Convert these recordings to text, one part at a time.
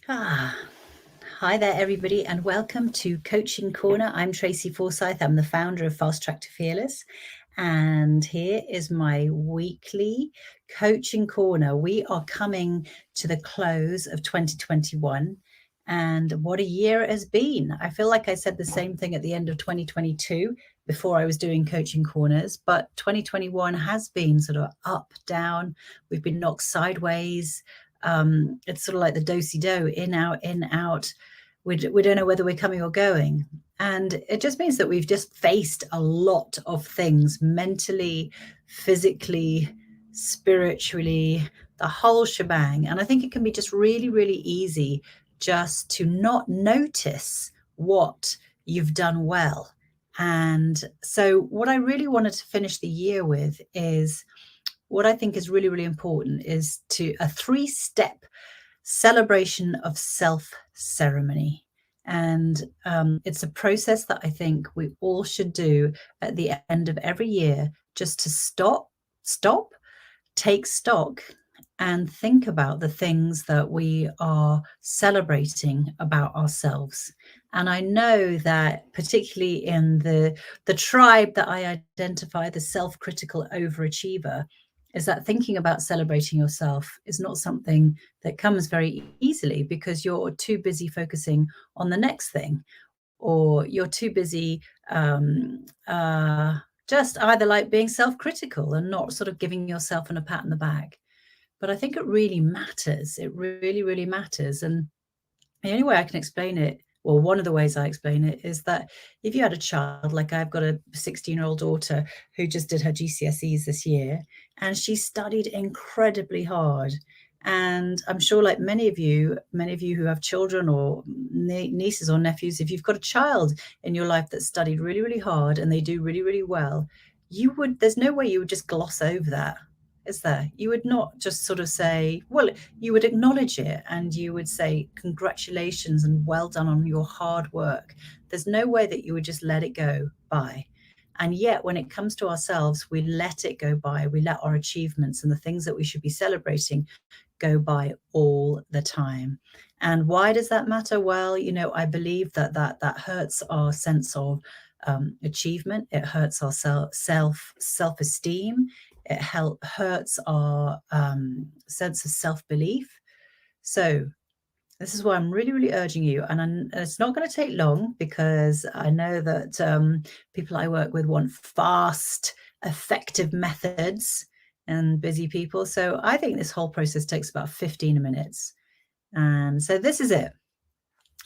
Ah, Hi there, everybody, and welcome to Coaching Corner. I'm Tracy Forsyth. I'm the founder of Fast Track to Fearless. And here is my weekly Coaching Corner. We are coming to the close of 2021. And what a year it has been. I feel like I said the same thing at the end of 2022 before I was doing Coaching Corners. But 2021 has been sort of up, down. We've been knocked sideways. It's sort of like the do-si-do, in, out, in, out. We don't know whether we're coming or going. And it just means that we've just faced a lot of things mentally, physically, spiritually, the whole shebang. And I think it can be just really, really easy just to not notice what you've done well. And so what I really wanted to finish the year with is what I think is really, really important is a 3-step celebration of self ceremony. And it's a process that I think we all should do at the end of every year, just to stop, take stock, and think about the things that we are celebrating about ourselves. And I know that particularly in the tribe that I identify, the self-critical overachiever, is that thinking about celebrating yourself is not something that comes very easily, because you're too busy focusing on the next thing, or you're too busy just either like being self-critical and not sort of giving yourself a pat on the back. But I think it really matters. It really, really matters. And the only way I can explain it, well, one of the ways I explain it, is that if you had a child, like I've got a 16-year-old daughter who just did her GCSEs this year, and she studied incredibly hard. And I'm sure, like many of you who have children or nieces or nephews, if you've got a child in your life that studied really, really hard and they do really, really well, there's no way you would just gloss over that, is there? You would not just sort of say, well, you would acknowledge it and you would say, congratulations and well done on your hard work. There's no way that you would just let it go by. And yet, when it comes to ourselves, we let it go by. We let our achievements and the things that we should be celebrating go by all the time. And why does that matter? Well, I believe that hurts our sense of achievement. It hurts our self-esteem. It hurts our sense of self-belief. So this is why I'm really, really urging you, and it's not going to take long, because I know that people I work with want fast, effective methods, and busy people. So I think this whole process takes about 15 minutes. And so this is it.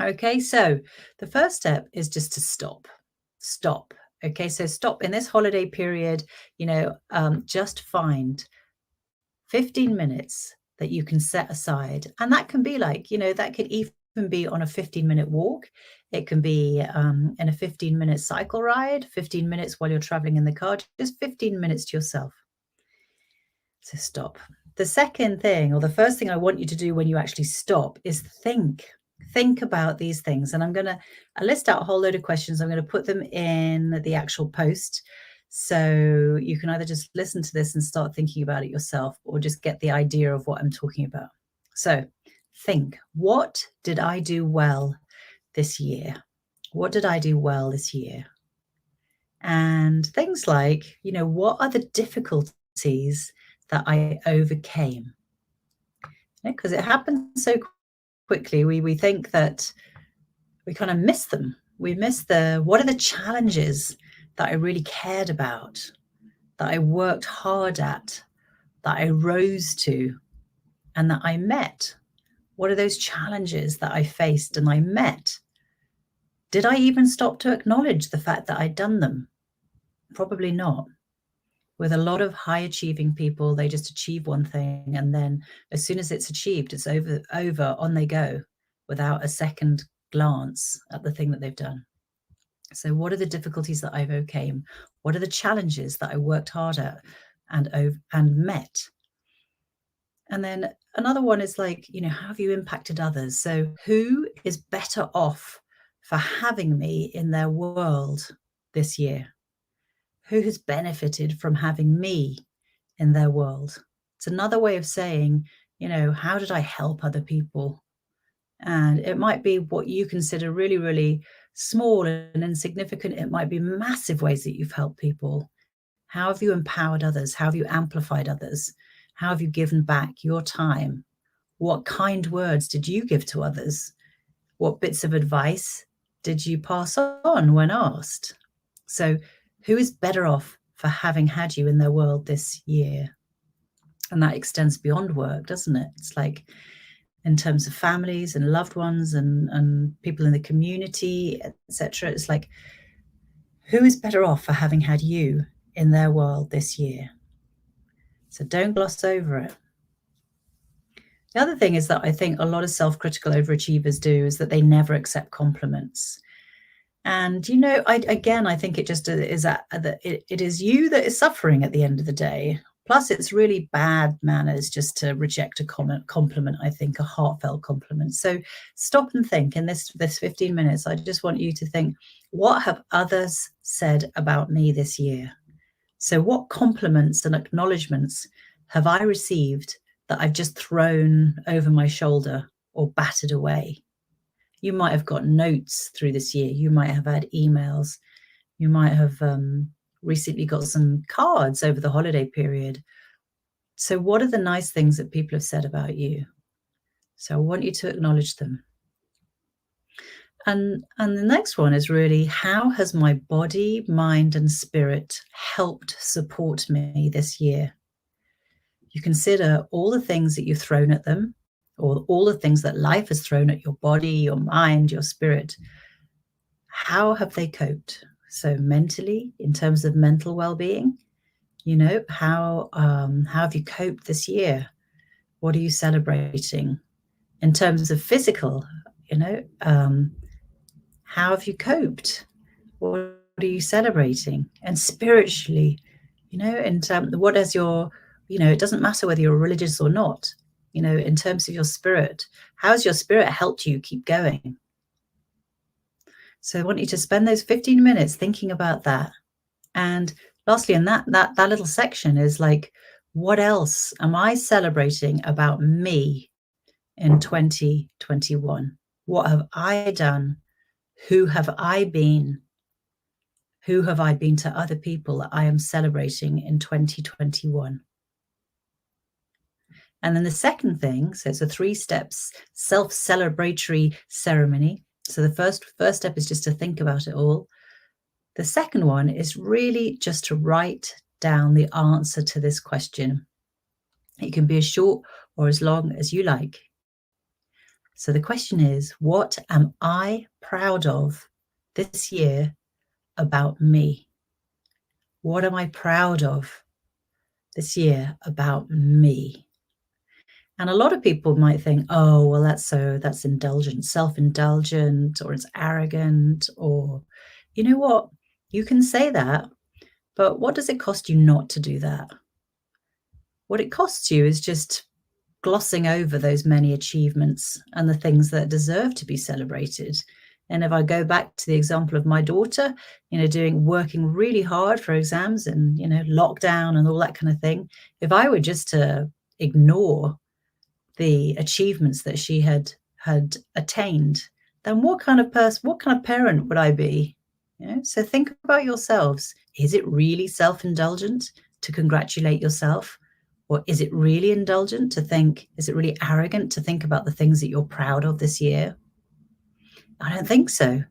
Okay, so the first step is just to stop. Okay, so stop in this holiday period, just find 15 minutes that you can set aside. And that can be like, that could even be on a 15-minute walk. It can be in a 15-minute cycle ride, 15 minutes while you're traveling in the car, just 15 minutes to yourself. So stop. The second thing, or the first thing I want you to do when you actually stop, is think about these things. And I'm going to list out a whole load of questions. I'm going to put them in the actual post. So you can either just listen to this and start thinking about it yourself, or just get the idea of what I'm talking about. So think, what did I do well this year? What did I do well this year? And things like, what are the difficulties that I overcame? Because it happens so quickly. We think that we kind of miss them. We miss what are the challenges that I really cared about, that I worked hard at, that I rose to, and that I met? What are those challenges that I faced and I met? Did I even stop to acknowledge the fact that I'd done them? Probably not. With a lot of high achieving people, they just achieve one thing, and then as soon as it's achieved, it's over, on they go, without a second glance at the thing that they've done. So what are the difficulties that I've overcame? What are the challenges that I worked hard at and met? And then another one is like, how have you impacted others? So who is better off for having me in their world this year? Who has benefited from having me in their world? It's another way of saying, how did I help other people? And it might be what you consider really, really small and insignificant. It might be massive ways that you've helped people. How have you empowered others? How have you amplified others? How have you given back your time? What kind words did you give to others? What bits of advice did you pass on when asked? So, who is better off for having had you in their world this year? And that extends beyond work, doesn't it? It's like in terms of families and loved ones and people in the community, etc. It's like, who is better off for having had you in their world this year? So don't gloss over it. The other thing is that I think a lot of self-critical overachievers do is that they never accept compliments. And, I think it just is that it is you that is suffering at the end of the day. Plus, it's really bad manners just to reject a compliment, I think, a heartfelt compliment. So stop and think in this 15 minutes. I just want you to think, what have others said about me this year? So what compliments and acknowledgements have I received that I've just thrown over my shoulder or battered away? You might have got notes through this year. You might have had emails. You might have recently got some cards over the holiday period. So what are the nice things that people have said about you? So I want you to acknowledge them. And the next one is really, how has my body, mind, and spirit helped support me this year? You consider all the things that you've thrown at them, or all the things that life has thrown at your body, your mind, your spirit. How have they coped? So mentally, in terms of mental well-being, how have you coped this year? What are you celebrating? In terms of physical, how have you coped? What are you celebrating? And spiritually, what is your, it doesn't matter whether you're religious or not, in terms of your spirit, how has your spirit helped you keep going? So I want you to spend those 15 minutes thinking about that. And lastly, in that little section is like, what else am I celebrating about me in 2021? What have I done? Who have I been? Who have I been to other people that I am celebrating in 2021? And then the second thing, so it's a 3 steps self-celebratory ceremony. So the first step is just to think about it all. The second one is really just to write down the answer to this question. It can be as short or as long as you like. So the question is, what am I proud of this year about me? What am I proud of this year about me? And a lot of people might think, oh, well, that's indulgent, self-indulgent, or it's arrogant, or you know what? You can say that, but what does it cost you not to do that? What it costs you is just glossing over those many achievements and the things that deserve to be celebrated. And if I go back to the example of my daughter, working really hard for exams and, lockdown and all that kind of thing, if I were just to ignore the achievements that she had attained, then what kind of parent would I be? So think about yourselves. Is it really self-indulgent to congratulate yourself? Or is it really indulgent to think, is it really arrogant to think about the things that you're proud of this year? I don't think so.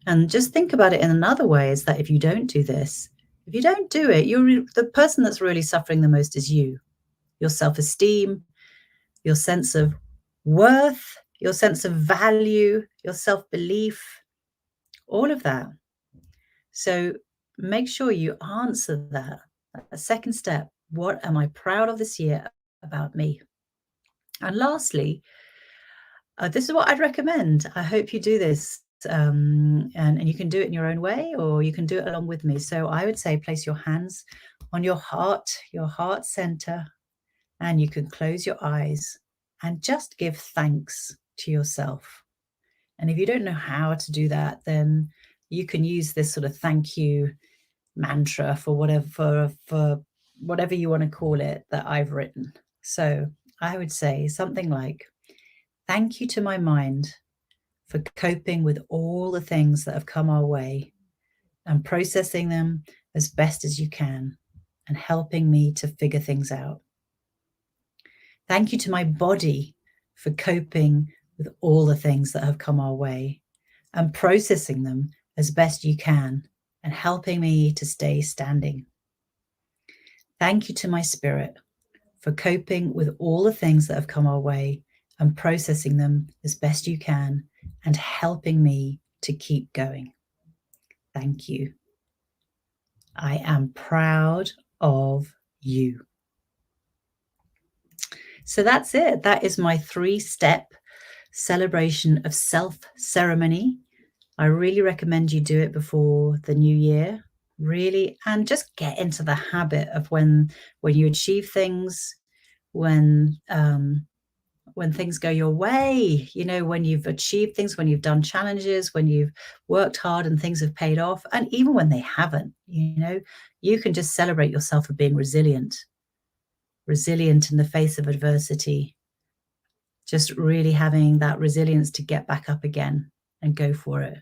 And just think about it in another way, is that if you don't do this, if you don't do it, the person that's really suffering the most is you. Your self-esteem, your sense of worth, your sense of value, your self-belief, all of that. So make sure you answer that. A second step, what am I proud of this year about me? And lastly, this is what I'd recommend. I hope you do this, and you can do it in your own way, or you can do it along with me. So I would say place your hands on your heart center, and you can close your eyes and just give thanks to yourself. And if you don't know how to do that, then you can use this sort of thank you mantra for whatever you want to call it that I've written. So I would say something like, Thank you to my mind for coping with all the things that have come our way and processing them as best as you can and helping me to figure things out. Thank you to my body for coping with all the things that have come our way and processing them as best you can and helping me to stay standing. Thank you to my spirit for coping with all the things that have come our way and processing them as best you can and helping me to keep going. Thank you. I am proud of you. So that's it. That is my 3-step celebration of self ceremony. I really recommend you do it before the new year, really, and just get into the habit of when you achieve things, when things go your way, when you've achieved things, when you've done challenges, when you've worked hard and things have paid off, and even when they haven't, you can just celebrate yourself for being resilient in the face of adversity, just really having that resilience to get back up again and go for it.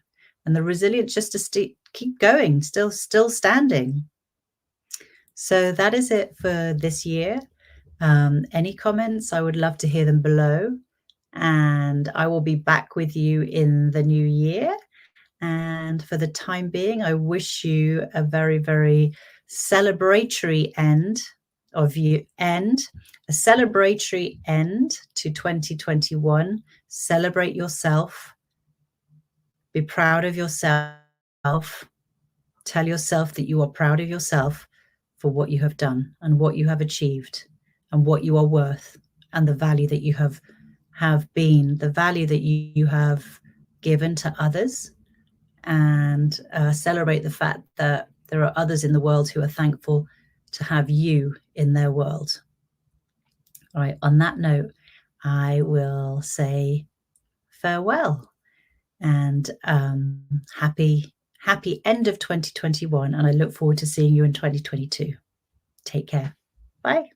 And the resilience just to keep going, still standing. So that is it for this year. Any comments, I would love to hear them below. And I will be back with you in the new year. And for the time being, I wish you a very, very celebratory end a celebratory end to 2021. Celebrate yourself. Be proud of yourself. Tell yourself that you are proud of yourself for what you have done and what you have achieved and what you are worth and the value that you have been, the value that you have given to others, and celebrate the fact that there are others in the world who are thankful to have you in their world. All right, on that note, I will say farewell and happy end of 2021, and I look forward to seeing you in 2022. Take care. Bye.